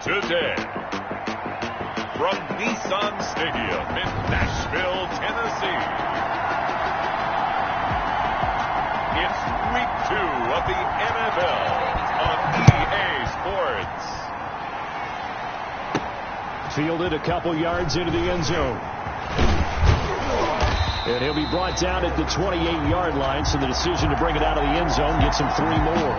today. From Nissan Stadium in Nashville, Tennessee, it's Week 2 of the NFL on EA Sports. Fielded a couple yards into the end zone. And he'll be brought down at the 28-yard line, so the decision to bring it out of the end zone gets him 3 more.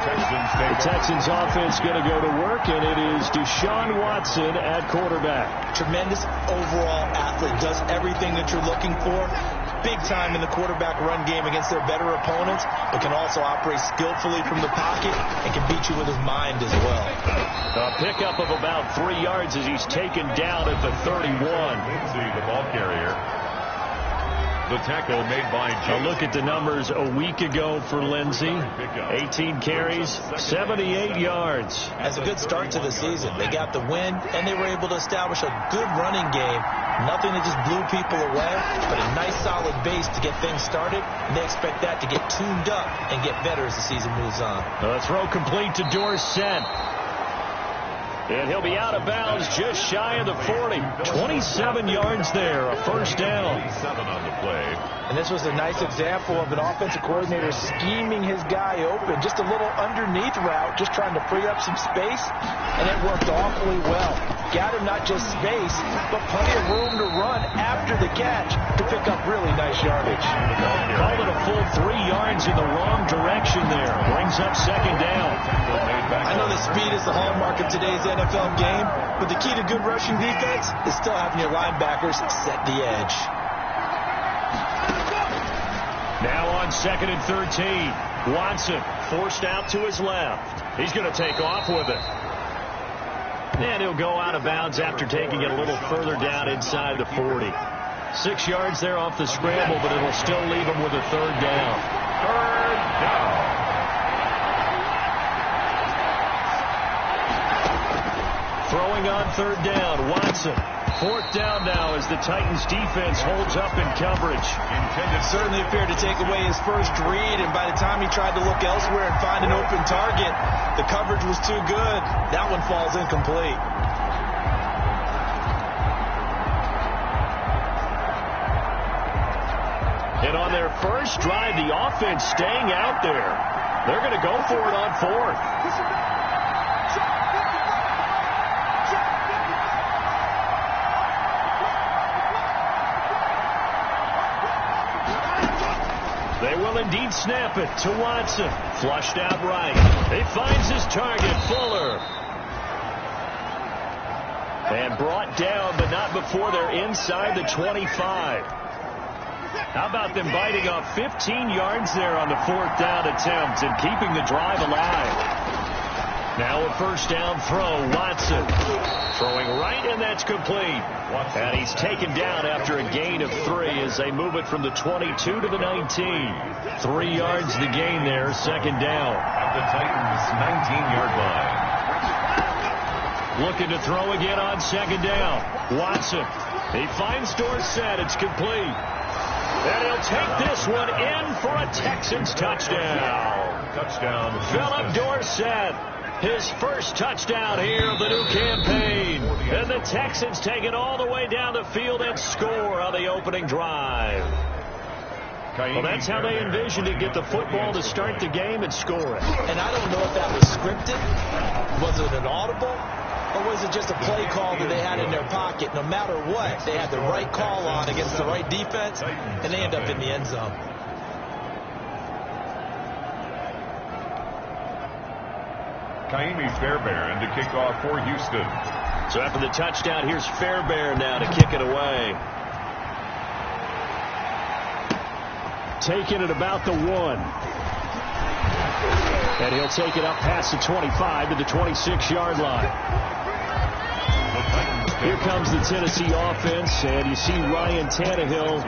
The Texans offense going to go to work, and it is Deshaun Watson at quarterback. Tremendous overall athlete, does everything that you're looking for. Big time in the quarterback run game against their better opponents, but can also operate skillfully from the pocket and can beat you with his mind as well. A pickup of about 3 yards as he's taken down at the 31. See the ball carrier. The tackle made by Jones. A look at the numbers a week ago for Lindsey. 18 carries, 78 yards. That's a good start to the season. They got the win, and they were able to establish a good running game. Nothing that just blew people away, but a nice solid base to get things started. And they expect that to get tuned up and get better as the season moves on. The throw complete to Dorsett. And he'll be out of bounds just shy of the 40. 27 yards there, a first down. 7 on the play. And this was a nice example of an offensive coordinator scheming his guy open. Just a little underneath route, just trying to free up some space. And it worked awfully well. Got him not just space, but plenty of room to run after the catch to pick up really nice yardage. Called it a full 3 yards in the wrong direction there. Brings up second down. I know that speed is the hallmark of today's NFL game, but the key to good rushing defense is still having your linebackers set the edge. Now on 2nd and 13. Watson forced out to his left. He's going to take off with it. And he'll go out of bounds after taking it a little further down inside the 40. 6 yards there off the scramble, but it'll still leave him with a third down. Third down. Throwing on third down, Watson. 4th down now as the Titans defense holds up in coverage. Intended certainly appeared to take away his first read, and by the time he tried to look elsewhere and find an open target, the coverage was too good. That one falls incomplete. And on their first drive, the offense staying out there. They're going to go for it on 4th. They will indeed snap it to Watson. Flushed out right. He finds his target, Fuller. And brought down, but not before they're inside the 25. How about them biting off 15 yards there on the 4th down attempt and keeping the drive alive? Now a first down throw, Watson. Throwing right, and that's complete. And he's taken down after a gain of 3 as they move it from the 22 to the 19. 3 yards the gain there, second down. At the Titans' 19-yard line. Looking to throw again on second down. Watson. He finds Dorsett. It's complete. And he'll take this one in for a Texans touchdown. Touchdown. Philip Dorsett. His first touchdown here of the new campaign. And the Texans take it all the way down the field and score on the opening drive. Well, that's how they envisioned it. Get the football to start the game and score it. And I don't know if that was scripted. Was it an audible? Or was it just a play call that they had in their pocket? No matter what, they had the right call on against the right defense, and they end up in the end zone. Kaimi Fairbairn to kick off for Houston. So after the touchdown, here's Fairbairn now to kick it away. Taking it about the 1. And he'll take it up past the 25 to the 26-yard line. Here comes the Tennessee offense, and you see Ryan Tannehill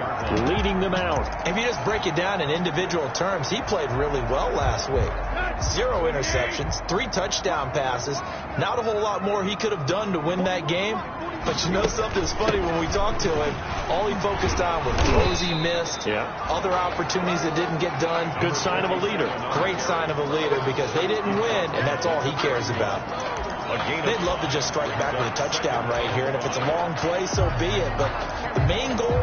leading them out. If you just break it down in individual terms, he played really well last week. 0 interceptions, 3 touchdown passes. Not a whole lot more he could have done to win that game. But you know something's funny, when we talked to him, all he focused on was throws he missed, other opportunities that didn't get done. Good sign of a leader. Great sign of a leader, because they didn't win, and that's all he cares about. They'd love to just strike back with a touchdown right here, and if it's a long play, so be it. But the main goal,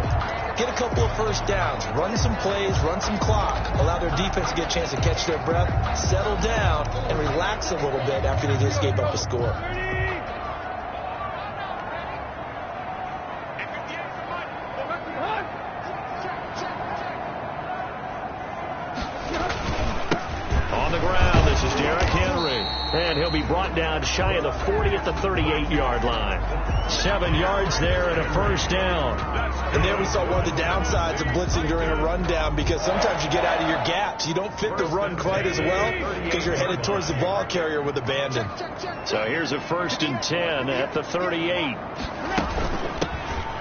get a couple of first downs, run some plays, run some clock, allow their defense to get a chance to catch their breath, settle down, and relax a little bit after they just gave up a score. On the ground, this is Derrick Henry. And he'll be brought down shy of the 40 at the 38-yard line. 7 yards there and a first down. And there we saw one of the downsides of blitzing during a rundown, because sometimes you get out of your gaps. You don't fit the run quite as well because you're headed towards the ball carrier with abandon. So here's a 1st and 10 at the 38.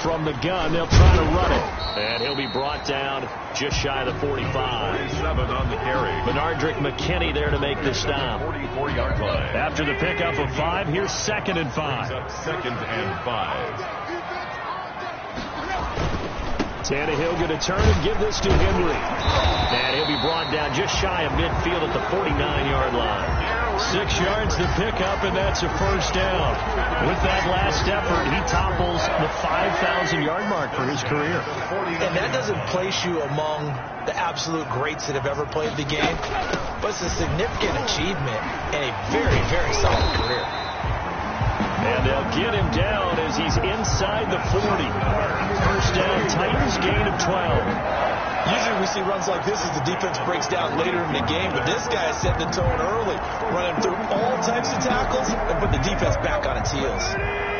From the gun, they'll try to run it. And he'll be brought down just shy of the 45. 47 on the carry. Benardrick McKinney there to make the stop. 44-yard line. After the pickup of 5, here's 2nd and 5. 2nd and 5. Tannehill going to turn and give this to Henry. And he'll be brought down just shy of midfield at the 49-yard line. 6 yards to pick up, and that's a first down. With that last effort, he topples the 5,000-yard mark for his career. And that doesn't place you among the absolute greats that have ever played the game, but it's a significant achievement and a very, very solid career. And they'll get him down as he's inside the 40. First down, Titans gain of 12. Usually we see runs like this as the defense breaks down later in the game, but this guy set the tone early, running through all types of tackles and put the defense back on its heels.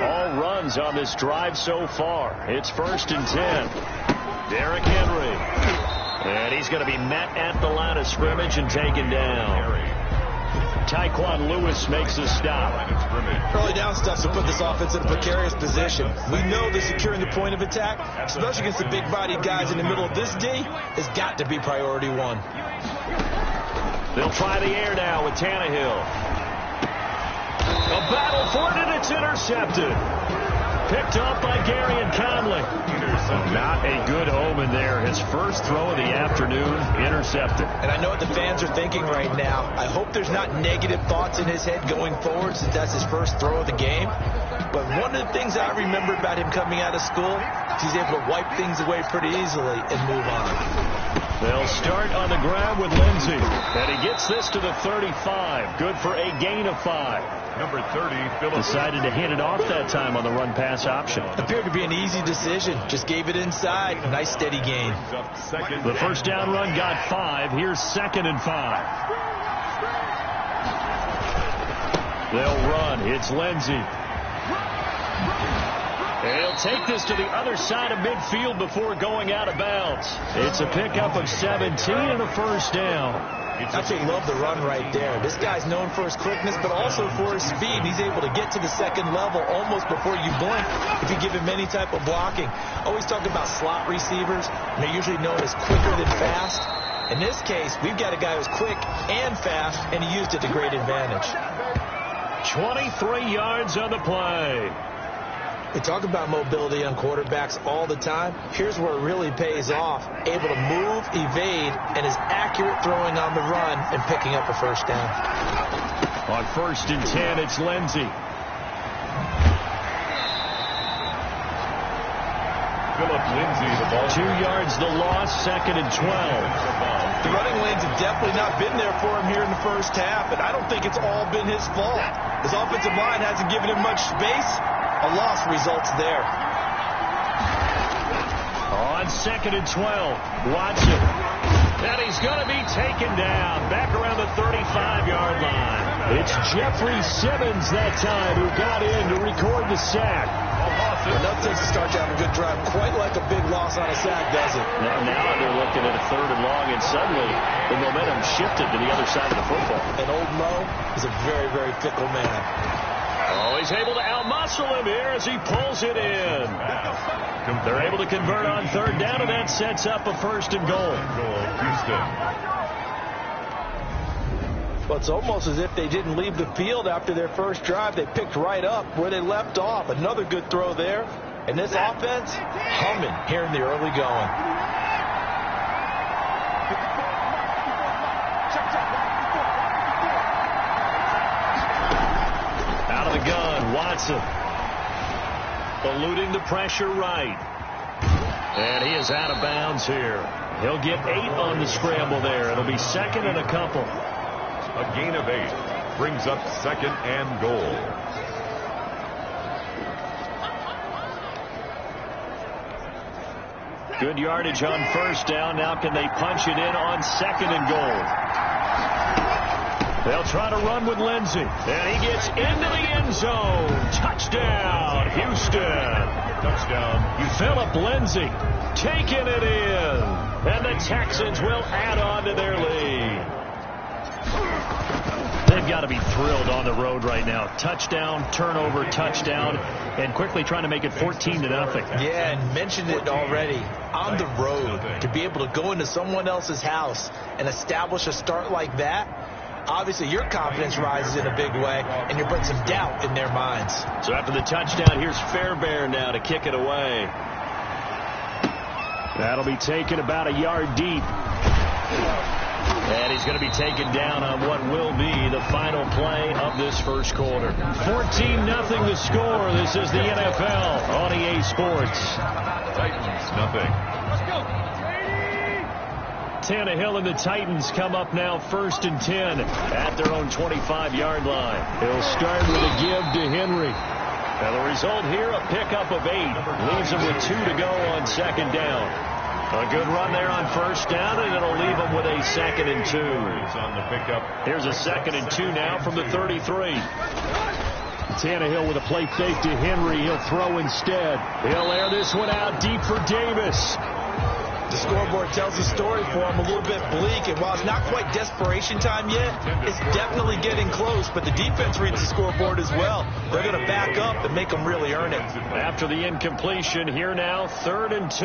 All runs on this drive so far. It's 1st and 10. Derrick Henry. And he's going to be met at the line of scrimmage and taken down. Tyquan Lewis makes a stop. Early down stuff to put this offense in a precarious position. We know that securing the point of attack, especially against the big-bodied guys in the middle of this D, has got to be priority one. They'll try the air now with Tannehill. A battle for it, and it's intercepted. Picked off by Gary and Conley. Not a good omen there. His first throw of the afternoon, intercepted. And I know what the fans are thinking right now. I hope there's not negative thoughts in his head going forward, since that's his first throw of the game. But one of the things I remember about him coming out of school is he's able to wipe things away pretty easily and move on. They'll start on the ground with Lindsey. And he gets this to the 35. Good for a gain of 5. Number 30, Phillips. Decided to hand it off that time on the run-pass option. Appeared to be an easy decision. Just gave it inside. Nice steady gain. The first down run got 5. Here's 2nd and 5. They'll run. It's Lindsey. And he'll take this to the other side of midfield before going out of bounds. It's a pickup of 17 and a first down. I actually love the run right there. This guy's known for his quickness, but also for his speed. He's able to get to the second level almost before you blink if you give him any type of blocking. Always talk about slot receivers, and they're usually known as quicker than fast. In this case, we've got a guy who's quick and fast, and he used it to great advantage. 23 yards on the play. We talk about mobility on quarterbacks all the time. Here's where it really pays off. Able to move, evade, and is accurate throwing on the run and picking up a first down. On 1st and 10, it's Lindsey. Philip Lindsey, the ball. 2 yards the loss, 2nd and 12. The running lanes have definitely not been there for him here in the first half, and I don't think it's all been his fault. His offensive line hasn't given him much space. A loss results there. On 2nd and 12, Watson. And he's going to be taken down back around the 35-yard line. It's Jeffrey Simmons that time who got in to record the sack. Enough takes to start to have a good drive. Quite like a big loss on a sack, does it? Now they're looking at a 3rd and long, and suddenly the momentum shifted to the other side of the football. And old Mo is a very, very fickle man. Oh, he's able to outmuscle him here as he pulls it in. They're able to convert on 3rd down, and that sets up a 1st and goal. Well, it's almost as if they didn't leave the field after their first drive. They picked right up where they left off. Another good throw there. And this offense, humming here in the early going. gun. Watson eluding the pressure right. And he is out of bounds here. He'll get 8 on the scramble there. It'll be second and a couple. A gain of 8 brings up second and goal. Good yardage on first down. Now can they punch it in on second and goal? They'll try to run with Lindsey. And he gets into the end zone. Touchdown, Houston. Touchdown, Houston. Philip Lindsey taking it in. And the Texans will add on to their lead. They've got to be thrilled on the road right now. Touchdown, turnover, touchdown, and quickly trying to make it 14-0. Yeah, and mentioned it already. On the road, to be able to go into someone else's house and establish a start like that, obviously your confidence rises in a big way, and you're putting some doubt in their minds. So after the touchdown, here's Fairbairn now to kick it away. That'll be taken about a yard deep. And he's going to be taken down on what will be the final play of this first quarter. 14-0 the score. This is the NFL on EA Sports. Titans, nothing. Tannehill and the Titans come up now 1st and 10 at their own 25-yard line. He'll start with a give to Henry. Now the result here, a pickup of 8. Leaves him with 2 to go on second down. A good run there on first down, and it'll leave him with a 2nd and 2. On the pickup. Here's a 2nd and 2 now from the 33. Tannehill with a play fake to Henry. He'll throw instead. He'll air this one out deep for Davis. The scoreboard tells the story for him, a little bit bleak, and while it's not quite desperation time yet, it's definitely getting close, but the defense reads the scoreboard as well. They're going to back up and make them really earn it. After the incompletion, here now, 3rd and 2.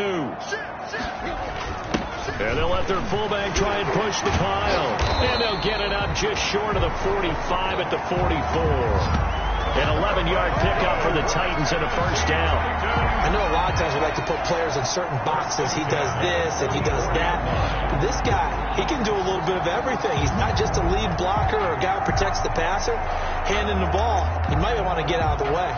And they'll let their fullback try and push the pile. And they'll get it up just short of the 45 at the 44. An 11-yard pickup for the Titans and a first down. I know a lot of times we like to put players in certain boxes. He does this and he does that. But this guy, he can do a little bit of everything. He's not just a lead blocker or a guy who protects the passer. Handing the ball, he might want to get out of the way.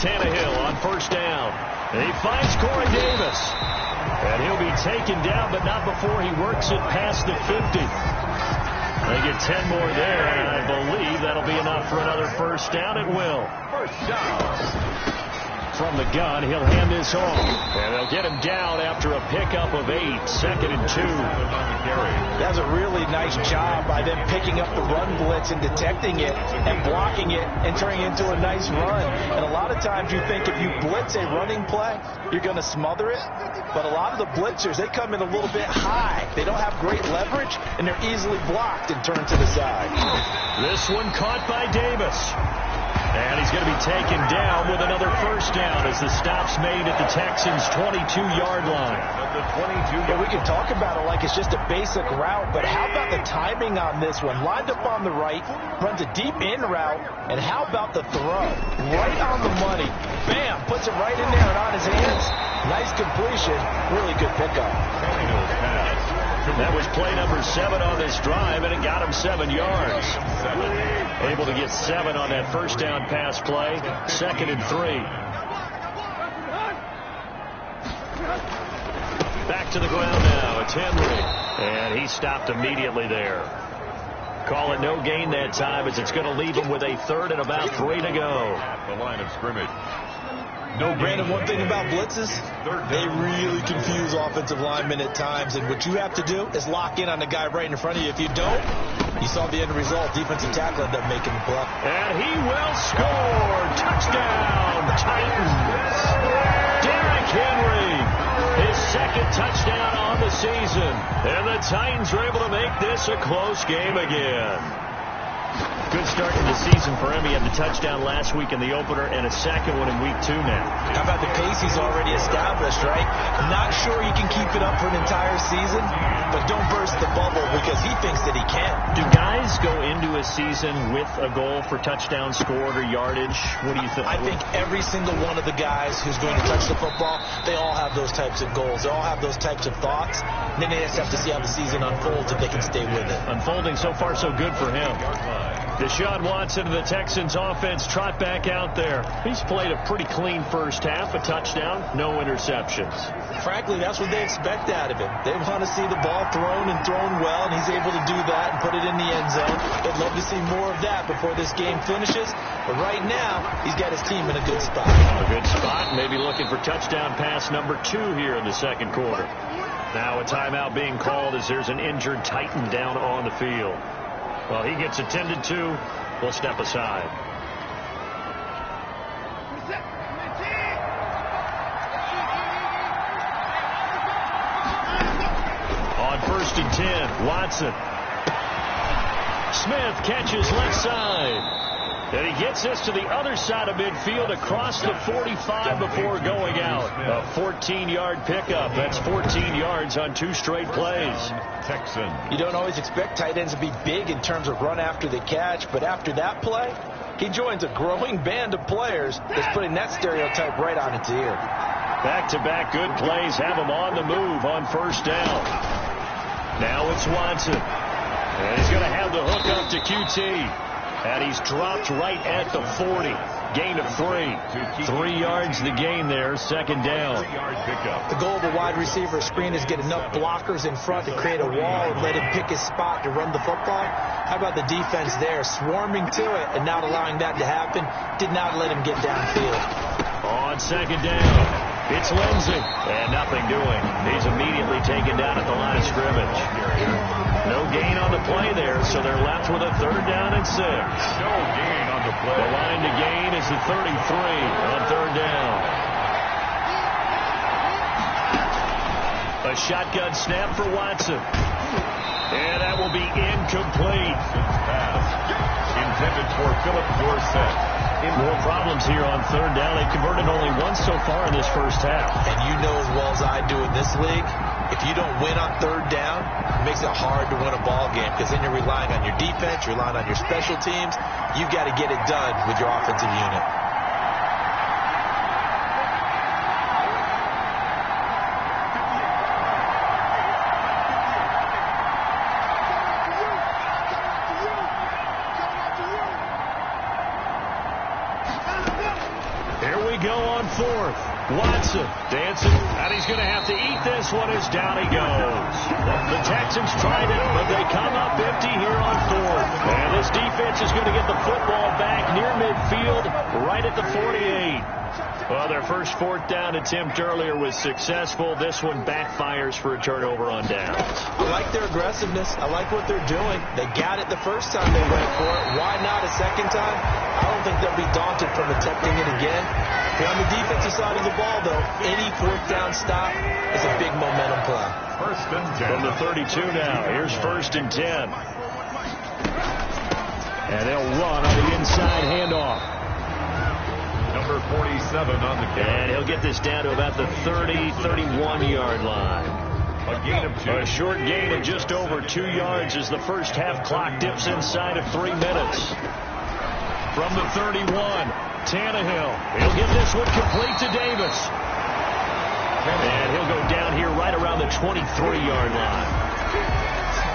Tannehill on first down. And he finds Corey Davis. And he'll be taken down, but not before he works it past the 50. They get 10 more there, and I believe that'll be enough for another first down. It will. First down. From the gun, he'll hand this off. And they'll get him down after a pickup of 8. 2nd and 2. That's a really nice job by them picking up the run blitz and detecting it and blocking it and turning it into a nice run. And a lot of times you think if you blitz a running play, you're going to smother it. But a lot of the blitzers, they come in a little bit high. They don't have great leverage, and they're easily blocked and turned to the side. This one caught by Davis. And he's going to be taken down with another first down as the stop's made at the Texans' 22-yard line. Yeah, we can talk about it like it's just a basic route, but how about the timing on this one? Lined up on the right, runs a deep in route, and how about the throw? Right on the money. Bam, puts it right in there and on his hands. Nice completion. Really good pickup. That was play number 7 on this drive, and it got him 7 yards. Able to get 7 on that first down pass play. 2nd and 3. Back to the ground now. It's Henry. And he stopped immediately there. Call it no gain that time as it's going to leave him with a 3rd and about 3 to go. At the line of scrimmage. No, Brandon, one thing about blitzes, they really confuse offensive linemen at times, and what you have to do is lock in on the guy right in front of you. If you don't, you saw the end result. Defensive tackle ended up making the play. And he will score. Touchdown, Titans. Derrick Henry, his 2nd touchdown on the season. And the Titans are able to make this a close game again. Good start to the season for him. He had the touchdown last week in the opener and a second one in week 2 now. How about the pace he's already established, right? Not sure he can keep it up for an entire season, but don't burst the bubble because he thinks that he can. Do guys go into a season with a goal for touchdown scored or yardage? What do you think? I think every single one of the guys who's going to touch the football, they all have those types of goals. They all have those types of thoughts. And then they just have to see how the season unfolds if they can stay with it. Unfolding so far so good for him. Deshaun Watson of the Texans offense trot back out there. He's played a pretty clean first half, a touchdown, no interceptions. Frankly, that's what they expect out of him. They want to see the ball thrown and thrown well, and he's able to do that and put it in the end zone. They'd love to see more of that before this game finishes. But right now, he's got his team in a good spot. A good spot, maybe looking for touchdown pass number 2 here in the second quarter. Now a timeout being called as there's an injured Titan down on the field. Well, he gets attended to. We'll step aside. On 1st and 10, Watson. Smith catches left side. And he gets this to the other side of midfield across the 45 before going out. A 14-yard pickup. That's 14 yards on 2 straight plays. Texan. You don't always expect tight ends to be big in terms of run after the catch, but after that play, he joins a growing band of players that's putting that stereotype right on its ear. Back-to-back good plays have him on the move on 1st down. Now it's Watson. And he's going to have the hook up to QT. And he's dropped right at the 40. Gain of 3. 3 yards the gain there, 2nd down. The goal of a wide receiver screen is get enough blockers in front to create a wall and let him pick his spot to run the football. How about the defense there, swarming to it and not allowing that to happen? Did not let him get downfield. On 2nd down, it's Lindsey. And nothing doing. He's immediately taken down at the line of scrimmage. No gain on the play there, so they're left with a 3rd down and 6. No gain on the play. The line to gain is the 33 on 3rd down. A shotgun snap for Watson. And that will be incomplete. Pass intended for Philip Dorsett. More problems here on 3rd down. They've converted only once so far in this first half. And you know as well as I do in this league, if you don't win on 3rd down, it makes it hard to win a ball game because then you're relying on your defense, you're relying on your special teams. You've got to get it done with your offensive unit. Watson dancing, and he's going to have to eat this one as down he goes. The Texans tried it, but they come up empty here on 4th. And this defense is going to get the football back near midfield, right at the 48. Well, their first 4th down attempt earlier was successful. This one backfires for a turnover on downs. I like their aggressiveness. I like what they're doing. They got it the first time they went for it. Why not a second time? I don't think they'll be daunted from attempting it again. But on the defensive side of the ball, though, any 4th down stop is a big momentum play. 1st and 10. From the 32 now, here's 1st and 10. And they'll run on the inside handoff. Number 47 on the carry. And he'll get this down to about the 30, 31-yard line. A gain of 2. A short gain of just over 2 yards as the first half clock dips inside of 3 minutes. From the 31, Tannehill. He'll get this one complete to Davis. And he'll go down here right around the 23-yard line.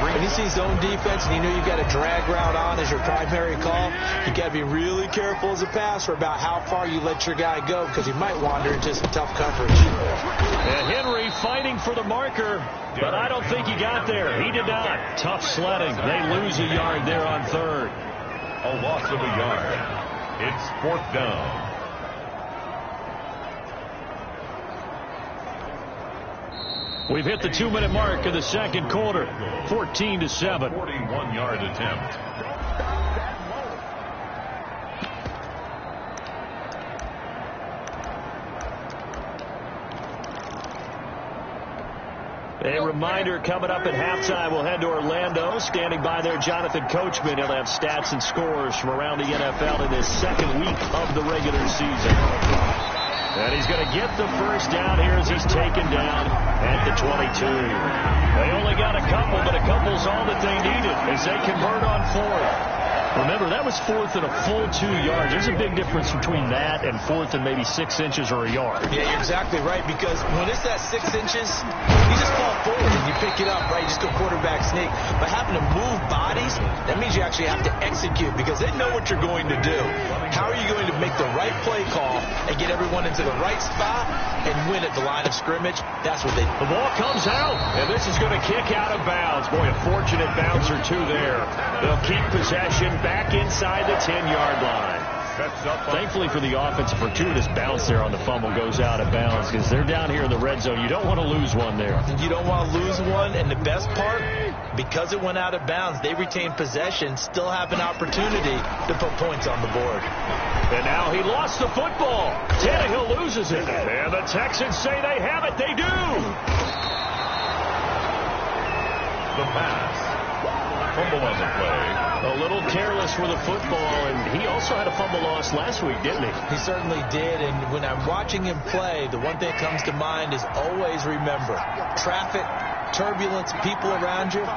When you see zone defense and you know you've got a drag route on as your primary call, you got to be really careful as a passer about how far you let your guy go because he might wander into some tough coverage. And Henry fighting for the marker, but I don't think he got there. He did not. Tough sledding. They lose a yard there on 3rd. A loss of a yard. It's 4th down. We've hit the 2-minute mark of the second quarter. 14-7. 41-yard attempt. A reminder, coming up at halftime, we'll head to Orlando. Standing by there, Jonathan Coachman. He'll have stats and scores from around the NFL in his second week of the regular season. And he's going to get the first down here as he's taken down at the 22. They only got a couple, but a couple's all that they needed as they convert on fourth. Remember, that was fourth and a full 2 yards. There's a big difference between that and fourth and maybe 6 inches or a yard. Yeah, you're exactly right, because when it's that 6 inches, you just fall forward and you pick it up, right? You just go quarterback sneak. But having to move bodies, that means you actually have to execute because they know what you're going to do. How are you going to make the right play call and get everyone into the right spot and win at the line of scrimmage? That's what they do. The ball comes out, and this is going to kick out of bounds. Boy, a fortunate bounce or two there. They'll keep possession back inside the 10-yard line. Thankfully for the offense, a fortuitous bounce there on the fumble goes out of bounds because they're down here in the red zone. You don't want to lose one there. You don't want to lose one, and the best part, because it went out of bounds, they retain possession, still have an opportunity to put points on the board. And now he lost the football. Tannehill loses it. And the Texans say they have it. They do. The pass. Fumble on the play. A little careless with the football, and he also had a fumble loss last week, didn't he? He certainly did, and when I'm watching him play, the one thing that comes to mind is always remember, traffic, turbulence, people around you, 2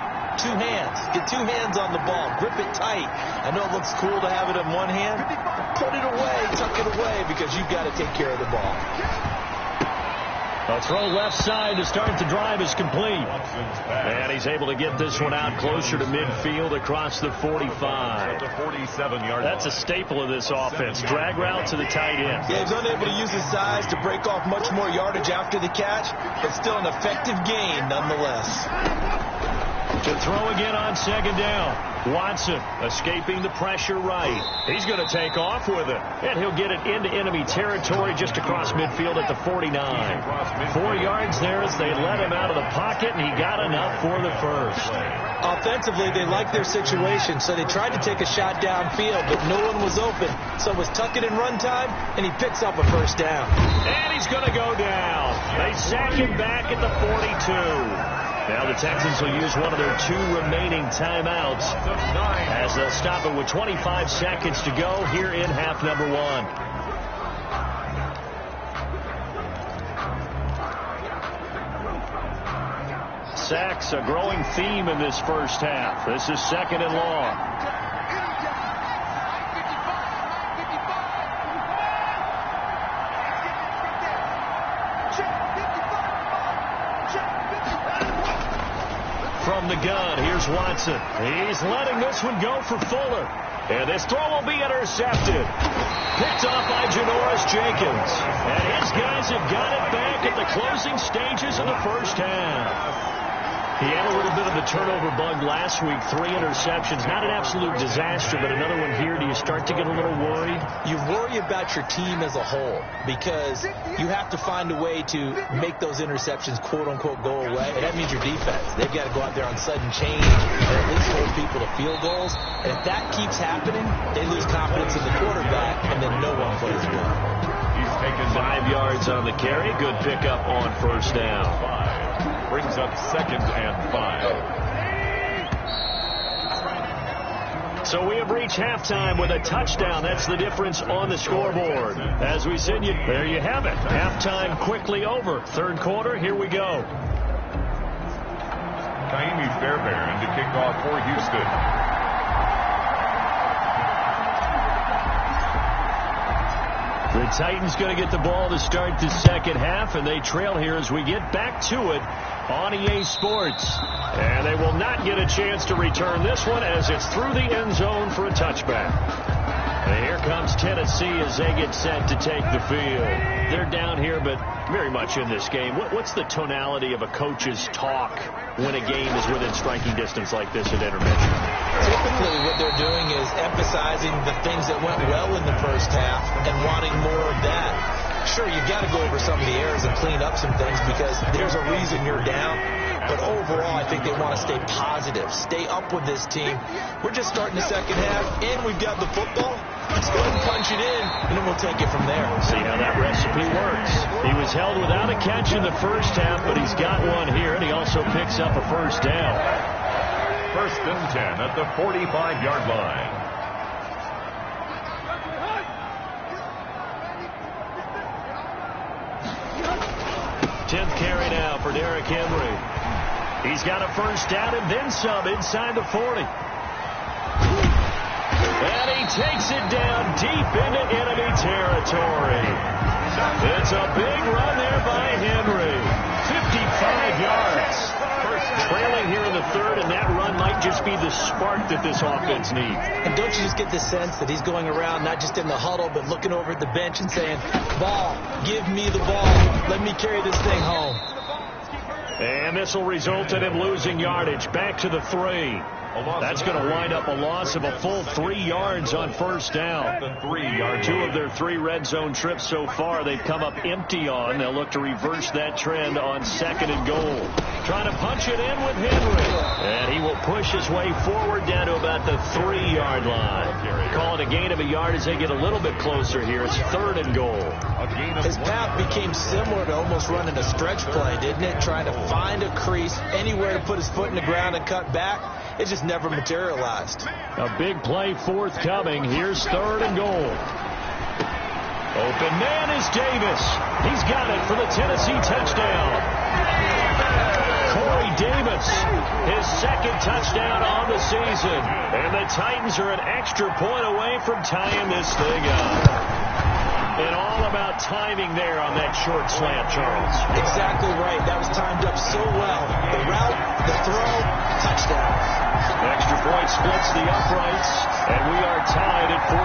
hands. Get 2 hands on the ball. Grip it tight. I know it looks cool to have it in one hand. Put it away, tuck it away, because you've got to take care of the ball. A throw left side to start the drive is complete. And he's able to get this one out closer to midfield across the 45. That's a staple of this offense. Drag route to the tight end. Yeah, he's unable to use his size to break off much more yardage after the catch, but still an effective gain nonetheless. To throw again on second down. Watson escaping the pressure right. He's going to take off with it. And he'll get it into enemy territory just across midfield at the 49. 4 yards there as they let him out of the pocket, and he got enough for the first. Offensively, they liked their situation, so they tried to take a shot downfield, but no one was open. So it was tuck it in run time, and he picks up a first down. And he's going to go down. They sack him back at the 42. Now the Texans will use one of their 2 remaining timeouts as they'll stop it with 25 seconds to go here in half number 1. Sacks, a growing theme in this first half. This is second and long. From the gun, here's Watson. He's letting this one go for Fuller. And this throw will be intercepted. Picked off by Janoris Jenkins. And his guys have got it back at the closing stages of the first half. He had a little bit of a turnover bug last week. 3 interceptions. Not an absolute disaster, but another one here. Do you start to get a little worried? You worry about your team as a whole because you have to find a way to make those interceptions, quote-unquote, go away. And that means your defense. They've got to go out there on sudden change and at least hold people to field goals. And if that keeps happening, they lose confidence in the quarterback, and then no one plays well. He's taken 5 yards on the carry. Good pickup on first down. Brings up second and 5. So we have reached halftime with a touchdown. That's the difference on the scoreboard. As we said, there you have it. Halftime quickly over. Third quarter, here we go. Kaimi Fairbairn to kick off for Houston. The Titans going to get the ball to start the second half, and they trail here as we get back to it on EA Sports. And they will not get a chance to return this one as it's through the end zone for a touchback. And here comes Tennessee as they get set to take the field. They're down here, but very much in this game. What's the tonality of a coach's talk when a game is within striking distance like this at intermission? Typically what they're doing is emphasizing the things that went well in the first half and wanting more of that. Sure, you've got to go over some of the errors and clean up some things because there's a reason you're down. But overall, I think they want to stay positive, stay up with this team. We're just starting the second half, and we've got the football. Let's go ahead and punch it in, and then we'll take it from there. See how that recipe works. He was held without a catch in the first half, but he's got one here, and he also picks up a first down. First and 10 at the 45-yard line. Tenth carry now for Derrick Henry. He's got a first down and then some inside the 40. And he takes it down deep into enemy territory. It's a big run there by Henry. 55 yards. Trailing here in the third, and that run might just be the spark that this offense needs. And don't you just get the sense that he's going around not just in the huddle, but looking over at the bench and saying, ball, give me the ball. Let me carry this thing home. And this will result in him losing yardage. Back to the 3. That's going to wind up a loss of a full 3 yards on first down. 2 of their 3 red zone trips so far they've come up empty on. They'll look to reverse that trend on second and goal. Trying to punch it in with Henry. And he will push his way forward down to about the 3-yard line. Call it a gain of a yard as they get a little bit closer here. It's third and goal. His path became similar to almost running a stretch play, didn't it? Trying to find a crease, anywhere to put his foot in the ground and cut back. It just never materialized. A big play forthcoming. Here's third and goal. Open man is Davis. He's got it for the Tennessee touchdown. Corey Davis, his second touchdown on the season. And the Titans are an extra point away from tying this thing up. And all about timing there on that short slant, Charles. Exactly right. That was timed up so well. The route, the throw, touchdown. Extra point splits the uprights, and we are tied at 14.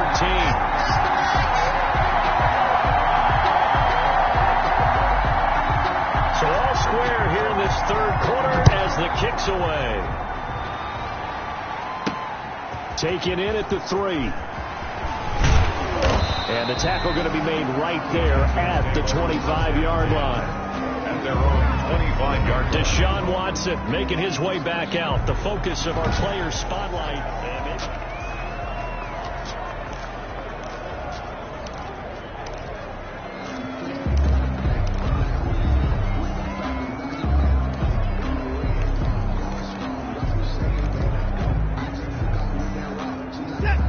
So all square here in this third quarter as the kick's away. Taken in at the 3. And the tackle going to be made right there at the 25-yard line. At their own 25-yard line. Deshaun Watson making his way back out. The focus of our player spotlight.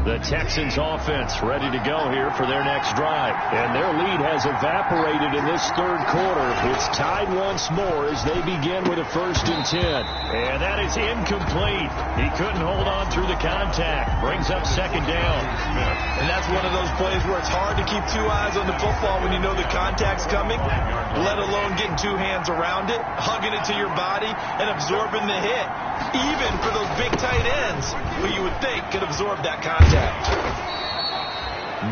The Texans offense ready to go here for their next drive. And their lead has evaporated in this third quarter. It's tied once more as they begin with a 1st and 10. And that is incomplete. He couldn't hold on through the contact. Brings up second down. And that's one of those plays where it's hard to keep 2 eyes on the football when you know the contact's coming, let alone getting 2 hands around it, hugging it to your body, and absorbing the hit. Even for those big tight ends who you would think could absorb that contact.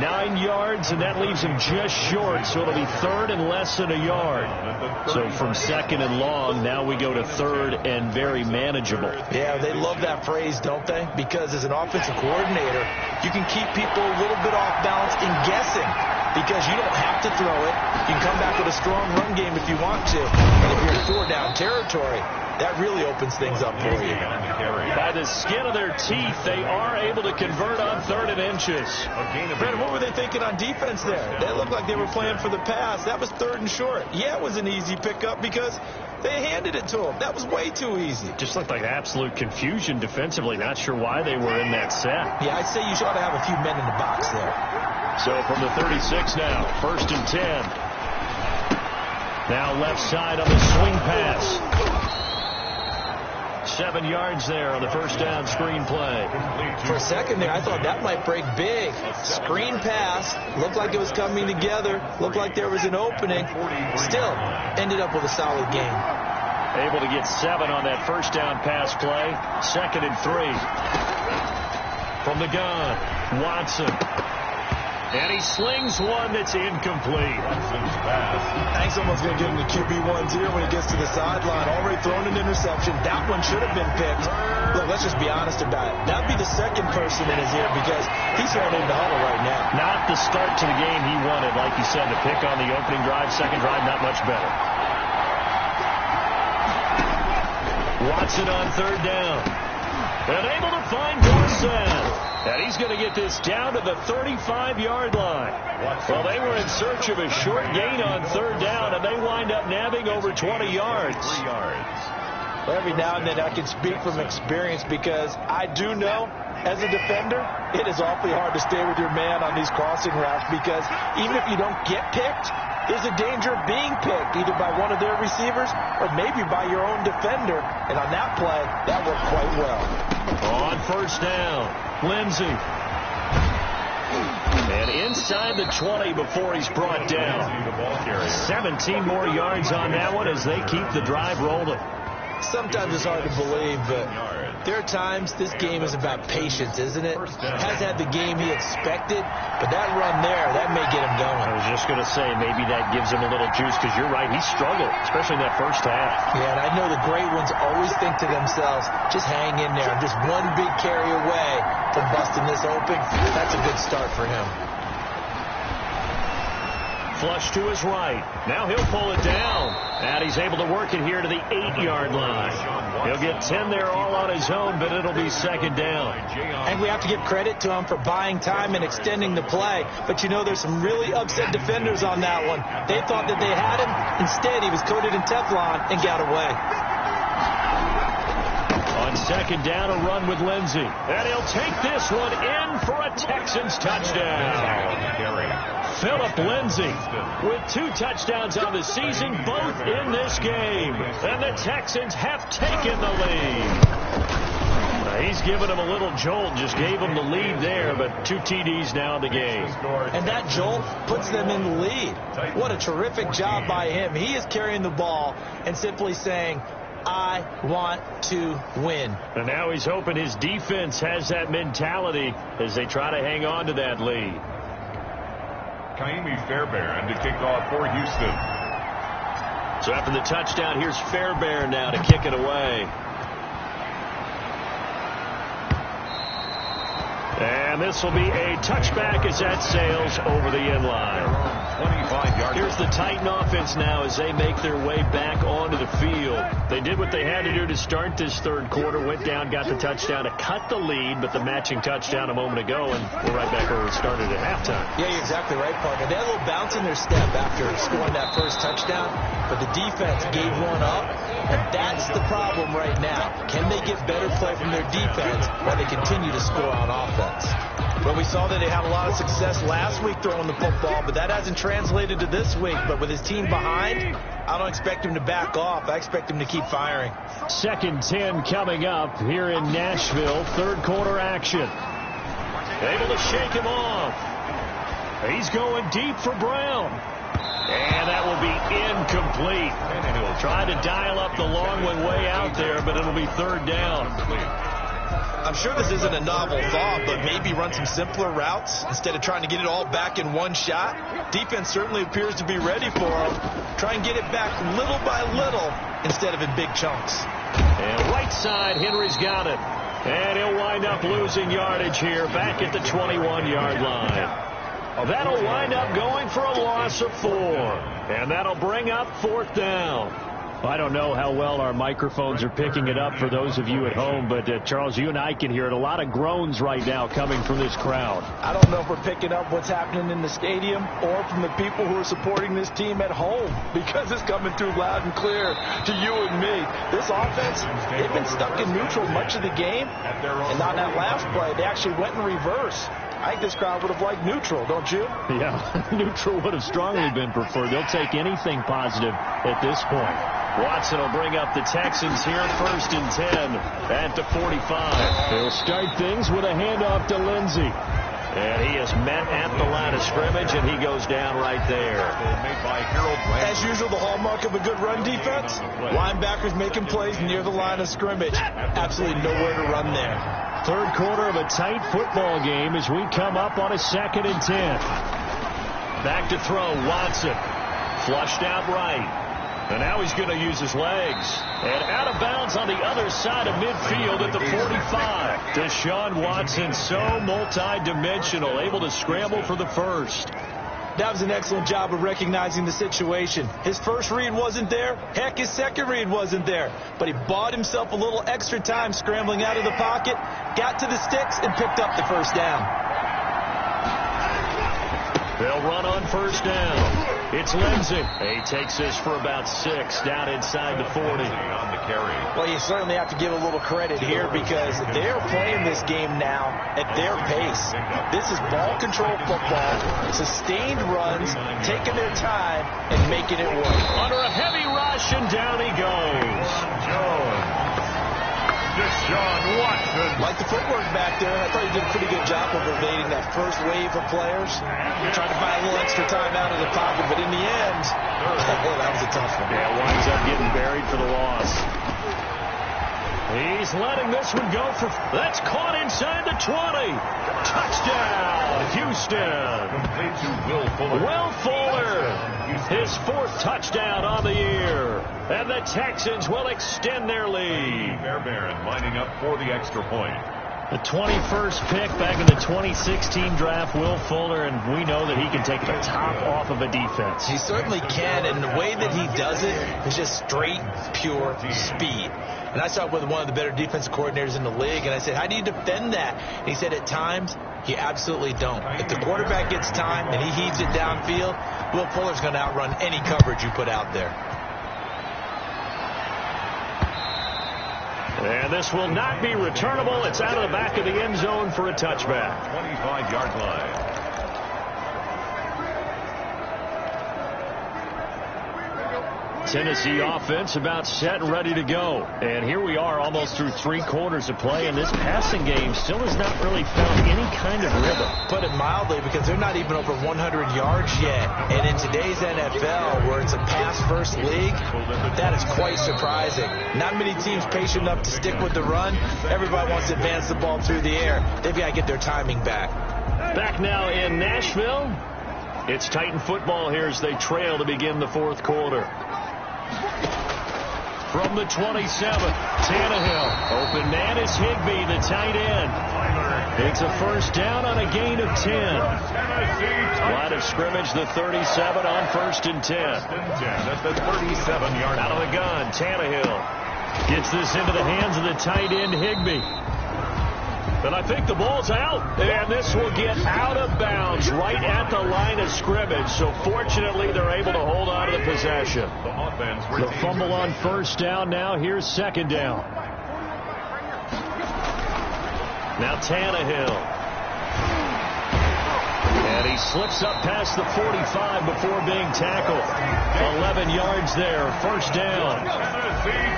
9 yards, and that leaves him just short, so it'll be third and less than a yard. So from second and long, now we go to third and very manageable. Yeah, they love that phrase, don't they? Because as an offensive coordinator, you can keep people a little bit off balance and guessing because you don't have to throw it. You can come back with a strong run game if you want to. And if you're in 4-down territory, that really opens things up for you. By the skin of their teeth, they are able to convert on 3rd and inches. Brad, what were they thinking on defense there? They looked like they were playing for the pass. That was 3rd and short. Yeah, it was an easy pickup because they handed it to them. That was way too easy. Just looked like absolute confusion defensively. Not sure why they were in that set. Yeah, I'd say you ought to have a few men in the box there. So from the 36 now, 1st and 10. Now left side on the swing pass. 7 yards there on the first down screen play. For a second there, I thought that might break big. Screen pass. Looked like it was coming together. Looked like there was an opening. Still, ended up with a solid game. Able to get 7 on that first down pass play. 2nd and 3. From the gun, Watson. And he slings one that's incomplete. Watson's pass. Hank's almost going to give him the QB1s here when he gets to the sideline. Already thrown an interception. That one should have been picked. Look, let's just be honest about it. That'd be the second person in his ear because he's thrown in the huddle right now. Not the start to the game he wanted. Like you said, the pick on the opening drive, second drive, not much better. Watson on 3rd down. And able to find Dorsett. And he's going to get this down to the 35-yard line. Well, they were in search of a short gain on third down, and they wind up nabbing over 20 yards. 3 yards. Well, every now and then I can speak from experience because I do know, as a defender, it is awfully hard to stay with your man on these crossing routes because even if you don't get picked, there's a danger of being picked either by one of their receivers or maybe by your own defender. And on that play, that worked quite well. On first down, Lindsey. And inside the 20 before he's brought down. 17 more yards on that one as they keep the drive rolling. Sometimes it's hard to believe, but there are times this game is about patience, isn't it? Has had the game he expected, but that run there, that may get him going. I was just going to say, maybe that gives him a little juice because you're right, he struggled, especially in that first half. Yeah, and I know the great ones always think to themselves, just hang in there. I'm just one big carry away from busting this open. That's a good start for him. Flush to his right. Now he'll pull it down. And he's able to work it here to the 8-yard line. He'll get 10 there all on his own, but it'll be second down. And we have to give credit to him for buying time and extending the play. But you know, there's some really upset defenders on that one. They thought that they had him. Instead, he was coated in Teflon and got away. On second down, a run with Lindsey. And he'll take this one in for a Texans touchdown. Phillip Lindsey with 2 touchdowns on the season, both in this game. And the Texans have taken the lead. He's given him a little jolt, just gave him the lead there, but 2 TDs now in the game. And that jolt puts them in the lead. What a terrific job by him. He is carrying the ball and simply saying, I want to win. And now he's hoping his defense has that mentality as they try to hang on to that lead. Kaimi Fairbairn to kick off for Houston. So after the touchdown, here's Fairbairn now to kick it away. And this will be a touchback as that sails over the end line. 25 yards. Here's the Titan offense now as they make their way back onto the field. They did what they had to do to start this third quarter, went down, got the touchdown to cut the lead, but the matching touchdown a moment ago, and we're right back where we started at halftime. Yeah, you're exactly right, partner. They had a little bounce in their step after scoring that first touchdown, but the defense gave one up, and that's the problem right now. Can they get better play from their defense while they continue to score on offense? Well, we saw that they had a lot of success last week throwing the football, but that hasn't translated to this week. But with his team behind, I don't expect him to back off. I expect him to keep firing. 2nd 10 coming up here in Nashville. Third quarter action. Able to shake him off. He's going deep for Brown. And that will be incomplete. Trying to dial up the long one way out there, but it'll be third down. I'm sure this isn't a novel thought, but maybe run some simpler routes instead of trying to get it all back in one shot. Defense certainly appears to be ready for him. Try and get it back little by little instead of in big chunks. And right side, Henry's got it. And he'll wind up losing yardage here back at the 21-yard line. That'll wind up going for a loss of 4. And that'll bring up 4th down. I don't know how well our microphones are picking it up for those of you at home, but Charles, you and I can hear it. A lot of groans right now coming from this crowd. I don't know if we're picking up what's happening in the stadium or from the people who are supporting this team at home, because it's coming through loud and clear to you and me. This offense, they've been stuck in neutral much of the game, and on that last play, they actually went in reverse. I think this crowd would have liked neutral, don't you? Yeah, neutral would have strongly been preferred. They'll take anything positive at this point. Watson will bring up the Texans here, 1st and 10 at the 45. They'll start things with a handoff to Lindsey. And he is met at the line of scrimmage, and he goes down right there. As usual, the hallmark of a good run defense, linebackers making plays near the line of scrimmage. Absolutely nowhere to run there. Third quarter of a tight football game as we come up on a 2nd and 10. Back to throw, Watson. Flushed out right. And now he's going to use his legs. And out of bounds on the other side of midfield at the 45. Deshaun Watson, so multi-dimensional, able to scramble for the first. That was an excellent job of recognizing the situation. His first read wasn't there. Heck, his second read wasn't there. But he bought himself a little extra time scrambling out of the pocket, got to the sticks, and picked up the first down. They'll run on first down. It's Lindsey. He takes this for about 6 down inside the 40. On the carry. Well, you certainly have to give a little credit here because they're playing this game now at their pace. This is ball control football, sustained runs, taking their time, and making it work. Under a heavy rush, and down he goes. Jones. Deshaun Watson. Like the footwork back there, I thought he did a pretty good job of evading that first wave of players. Trying to find a little extra time out of the pocket, but in the end, that was a tough one. Yeah, winds up getting buried for the loss. He's letting this one go for... That's caught inside the 20. Touchdown, Houston. Complete to Will Fuller. Will Fuller, his 4th touchdown on the year. And the Texans will extend their lead. Fairbairn lining up for the extra point. The 21st pick back in the 2016 draft, Will Fuller, and we know that he can take the top off of a defense. He certainly can, and the way that he does it is just straight, pure speed. And I talked with one of the better defensive coordinators in the league, and I said, how do you defend that? And he said, at times, you absolutely don't. If the quarterback gets time and he heaves it downfield, Will Fuller's going to outrun any coverage you put out there. And this will not be returnable. It's out of the back of the end zone for a touchback. 25-yard line. Tennessee offense about set and ready to go. And here we are almost through 3 quarters of play, and this passing game still has not really found any kind of rhythm. Put it mildly, because they're not even over 100 yards yet. And in today's NFL, where it's a pass-first league, that is quite surprising. Not many teams patient enough to stick with the run. Everybody wants to advance the ball through the air. They've got to get their timing back. Back now in Nashville. It's Titan football here as they trail to begin the 4th quarter. From the 27, Tannehill. Open man is Higbee, the tight end. It's a first down on a gain of 10. Line of scrimmage, the 37 on 1st and 10. That's the 37-yard out of the gun, Tannehill gets this into the hands of the tight end, Higbee. And I think the ball's out, and this will get out of bounds right at the line of scrimmage. So fortunately, they're able to hold on to the possession. The fumble on first down. Now here's second down. Now Tannehill. And he slips up past the 45 before being tackled. 11 yards there, first down.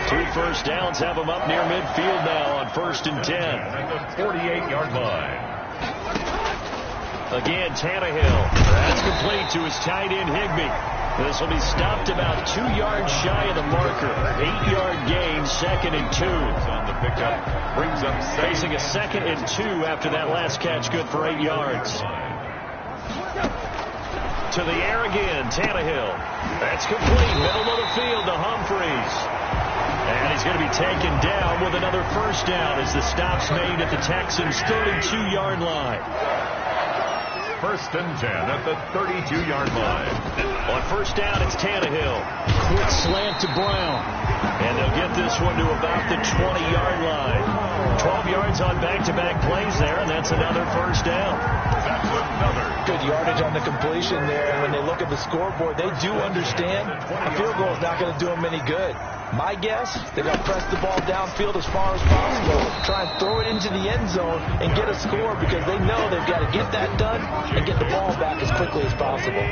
2 first downs have him up near midfield now on 1st and 10. At the 48-yard line. Again, Tannehill. That's complete to his tight end, Higbee. This will be stopped about 2 yards shy of the marker. 8-yard gain, 2nd and 2. On the pickup, brings up facing a 2nd and 2 after that last catch, good for 8 yards. To the air again, Tannehill. That's complete, middle of the field to Humphreys. And he's going to be taken down with another first down as the stop's made at the Texans' 32-yard line. 1st and 10 at the 32-yard line. On first down, it's Tannehill. Quick slant to Brown. And they'll get this one to about the 20-yard line. 12 yards on back-to-back plays there, and that's another first down. That's another. Good yardage on the completion there. And when they look at the scoreboard, they do understand a field goal is not going to do them any good. My guess, they're going to press the ball downfield as far as possible, try and throw it into the end zone and get a score because they know they've got to get that done and get the ball back as quickly as possible.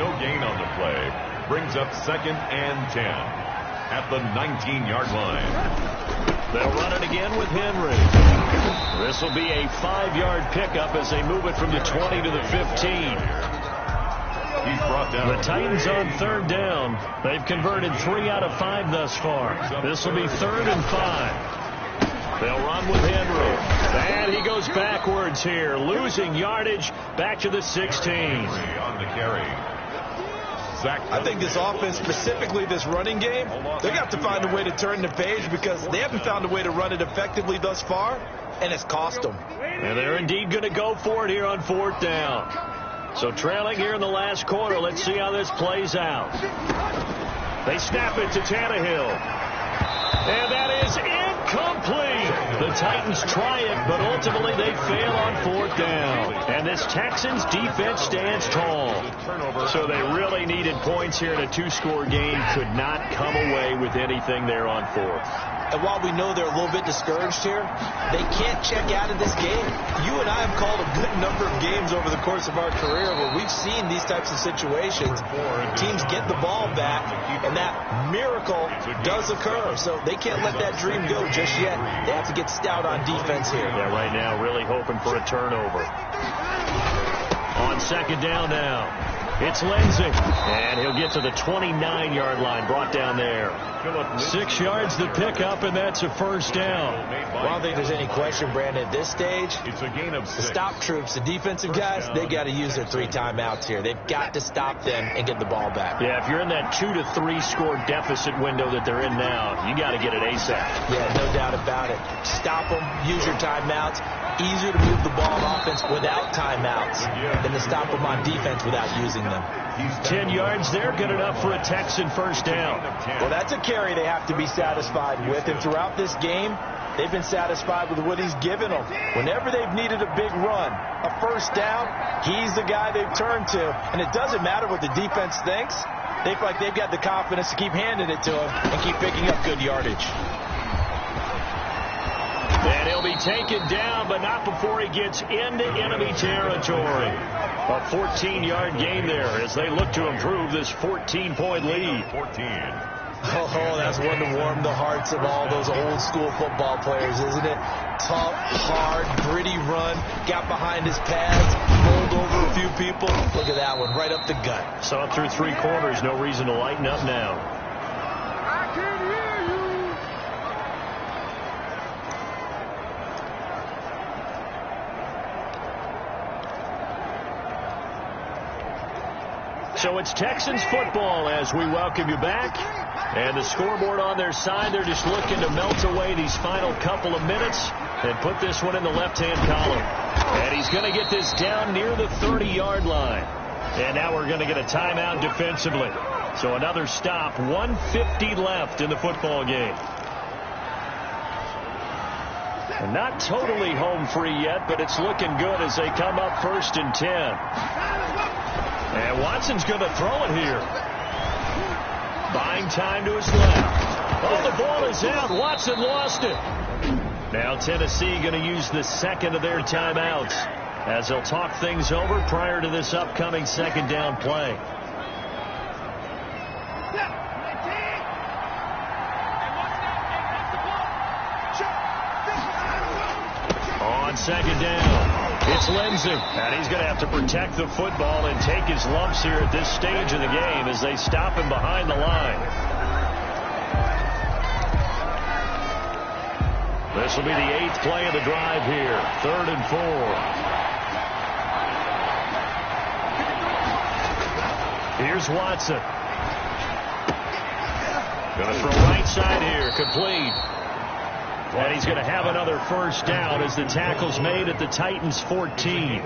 No gain on the play. Brings up 2nd and 10 at the 19-yard line. They'll run it again with Henry. This will be a 5-yard pickup as they move it from the 20 to the 15. He's brought down. The Titans on 3rd down. They've converted 3 out of 5 thus far. This will be 3rd and 5. They'll run with Henry. And he goes backwards here, losing yardage back to the 16. On the carry. I think this offense, specifically this running game, they got to find a way to turn the page because they haven't found a way to run it effectively thus far, and it's cost them. And they're indeed going to go for it here on 4th down. So trailing here in the last quarter. Let's see how this plays out. They snap it to Tannehill. And that is incomplete. The Titans try it, but ultimately they fail on 4th down. And this Texans defense stands tall. So they really needed points here in a 2-score game. Could not come away with anything there on 4th. And while we know they're a little bit discouraged here, they can't check out of this game. You and I have called a good number of games over the course of our career where we've seen these types of situations. Teams get the ball back, and that miracle does occur. So they can't let that dream go just yet. They have to get stout on defense here. Yeah, right now really hoping for a turnover. On 2nd down now, it's Lindsey. And he'll get to the 29-yard line, brought down there. 6 yards to pick up, and that's a 1st down. Well, I don't think there's any question, Brandon, at this stage, It's a gain of 6. the stop troops, the defensive guys, they got to use their 3 timeouts here. They've got to stop them and get the ball back. Yeah, if you're in that 2 to 3 score deficit window that they're in now, you got to get it ASAP. Yeah, no doubt about it. Stop them, use your timeouts. Easier to move the ball on offense without timeouts than to stop them on defense without using them. 10 yards there, good enough for a Texan 1st down. Well, that's a carry they have to be satisfied with. And throughout this game, they've been satisfied with what he's given them. Whenever they've needed a big run, a 1st down, he's the guy they've turned to. And it doesn't matter what the defense thinks. They feel like they've got the confidence to keep handing it to him and keep picking up good yardage. And he'll be taken down, but not before he gets into enemy territory. A 14-yard gain there as they look to improve this 14-point lead. 14. Oh, that's one to warm the hearts of all those old-school football players, isn't it? Tough, hard, gritty run, got behind his pads, rolled over a few people. Look at that one, right up the gut. Saw it through 3 quarters, no reason to lighten up now. I can hear you. So it's Texans football as we welcome you back. And the scoreboard on their side, they're just looking to melt away these final couple of minutes and put this one in the left-hand column. And he's going to get this down near the 30-yard line. And now we're going to get a timeout defensively. So another stop, 1:50 left in the football game. And not totally home free yet, but it's looking good as they come up 1st and 10. And Watson's going to throw it here. Buying time to his left. Oh, the ball is out. Watson lost it. Now Tennessee going to use the 2nd of their timeouts as they'll talk things over prior to this upcoming 2nd down play. On 2nd down. It's Lindsey, and he's going to have to protect the football and take his lumps here at this stage of the game as they stop him behind the line. This will be the 8th play of the drive here, 3rd and 4. Here's Watson. Going to throw right side here, complete. And he's going to have another 1st down as the tackle's made at the Titans' 14.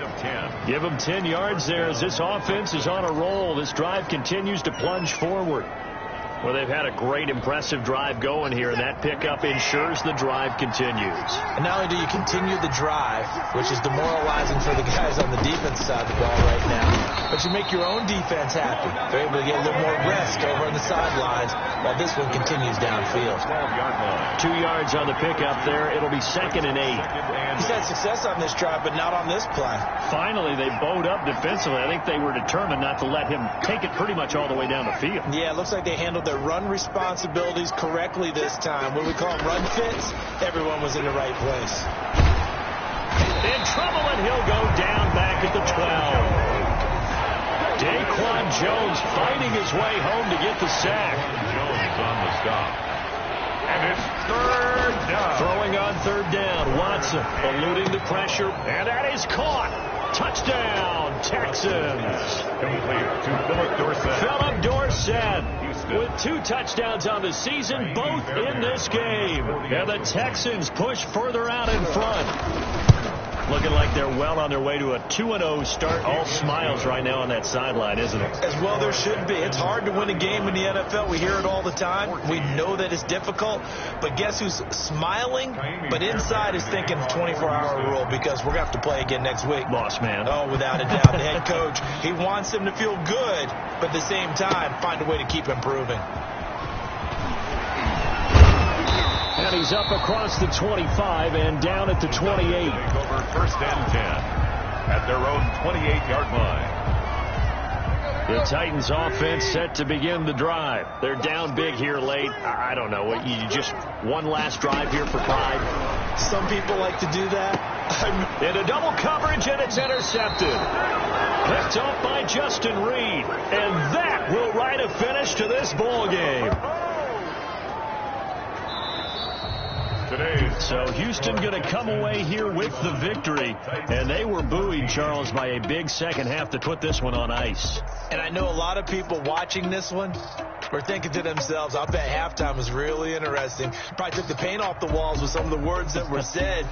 Give him 10 yards there as this offense is on a roll. This drive continues to plunge forward. Well, they've had a great, impressive drive going here, and that pickup ensures the drive continues. And not only do you continue the drive, which is demoralizing for the guys on the defense side of the ball right now, but you make your own defense happy. They're able to get a little more rest over on the sidelines while this one continues downfield. 2 yards on the pickup there. It'll be 2nd and 8. He's had success on this drive, but not on this play. Finally, they bowed up defensively. I think they were determined not to let him take it pretty much all the way down the field. Yeah, it looks like they handled their run responsibilities correctly this time. What do we call them, run fits? Everyone was in the right place. In trouble, and he'll go down back at the 12. Daquan Jones fighting his way home to get the sack. Jones on the stop. And it's 3rd down. Throwing on 3rd down. Watson eluding the pressure, and that is caught. Touchdown, Texans. Complete to Philip Dorsett. Philip Dorsett with 2 touchdowns on the season, both in this game. And the Texans push further out in front. Looking like they're well on their way to a 2-0 start. All smiles right now on that sideline, isn't it? As well there should be. It's hard to win a game in the NFL. We hear it all the time. We know that it's difficult. But guess who's smiling? But inside is thinking 24-hour rule because we're going to have to play again next week. Boss man. Oh, without a doubt. The head coach, he wants them to feel good, but at the same time, find a way to keep improving. And he's up across the 25 and down at the 28. Over first and 10 at their own 28-yard line. The Titans offense set to begin the drive. They're down big here late. I don't know. You just one last drive here for pride. Some people like to do that. Into double coverage, and it's intercepted. Picked off by Justin Reed. And that will write a finish to this ball game. So Houston going to come away here with the victory. And they were buoyed, Charles, by a big second half to put this one on ice. And I know a lot of people watching this one were thinking to themselves, I bet halftime was really interesting. Probably took the paint off the walls with some of the words that were said.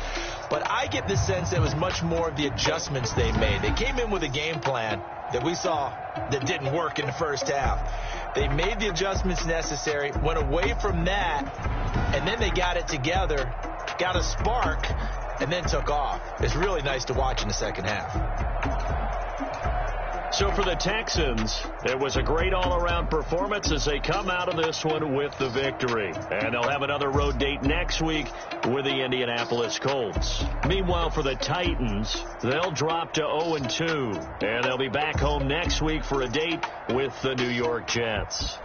But I get the sense that it was much more of the adjustments they made. They came in with a game plan that we saw that didn't work in the first half. They made the adjustments necessary, went away from that, and then they got it together, got a spark, and then took off. It's really nice to watch in the second half. So for the Texans, it was a great all-around performance as they come out of this one with the victory. And they'll have another road date next week with the Indianapolis Colts. Meanwhile, for the Titans, they'll drop to 0-2. And they'll be back home next week for a date with the New York Jets.